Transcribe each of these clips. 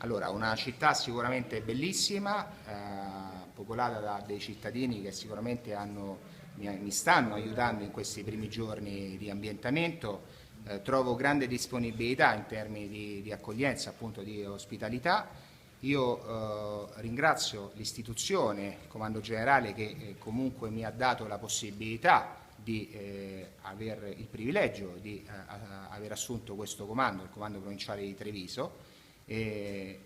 Allora, una città sicuramente bellissima, popolata da dei cittadini che sicuramente mi stanno aiutando in questi primi giorni di ambientamento. Trovo grande disponibilità in termini di accoglienza, appunto di ospitalità. Io ringrazio l'istituzione, il Comando Generale, che comunque mi ha dato la possibilità di avere il privilegio di aver assunto questo comando, il Comando Provinciale di Treviso. In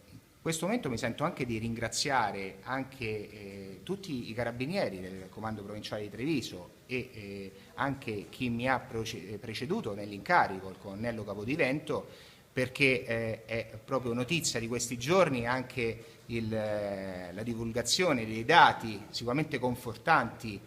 questo momento mi sento anche di ringraziare anche tutti i carabinieri del Comando Provinciale di Treviso e anche chi mi ha preceduto nell'incarico, il colonnello Capodivento, perché è proprio notizia di questi giorni anche la divulgazione dei dati sicuramente confortanti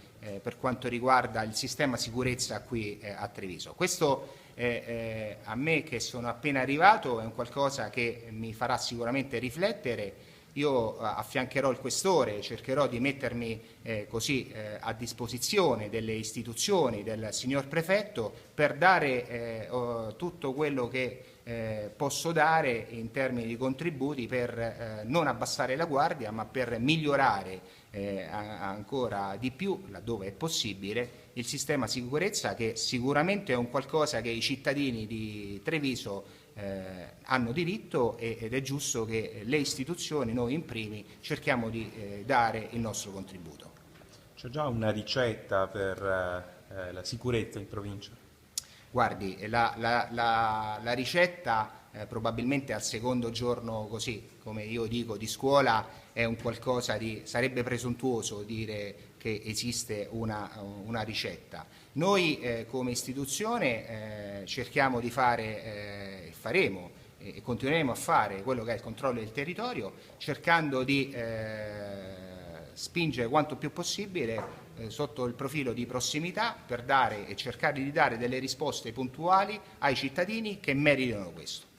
per quanto riguarda il sistema sicurezza qui a Treviso. Questo a me, che sono appena arrivato, è un qualcosa che mi farà sicuramente riflettere. Io affiancherò il questore, cercherò di mettermi così a disposizione delle istituzioni, del signor prefetto, per dare tutto quello che posso dare in termini di contributi per non abbassare la guardia, ma per migliorare ancora di più, laddove è possibile, il sistema sicurezza, che sicuramente è un qualcosa che i cittadini di Treviso hanno diritto, ed è giusto che le istituzioni, noi in primi, cerchiamo di dare il nostro contributo. C'è già una ricetta per la sicurezza in provincia? Guardi, la ricetta probabilmente al secondo giorno, così come io dico, di scuola, è un qualcosa di... sarebbe presuntuoso dire che esiste una ricetta. Noi come istituzione cerchiamo di fare, faremo e continueremo a fare quello che è il controllo del territorio, cercando di spingere quanto più possibile sotto il profilo di prossimità, per dare e cercare di dare delle risposte puntuali ai cittadini che meritano questo.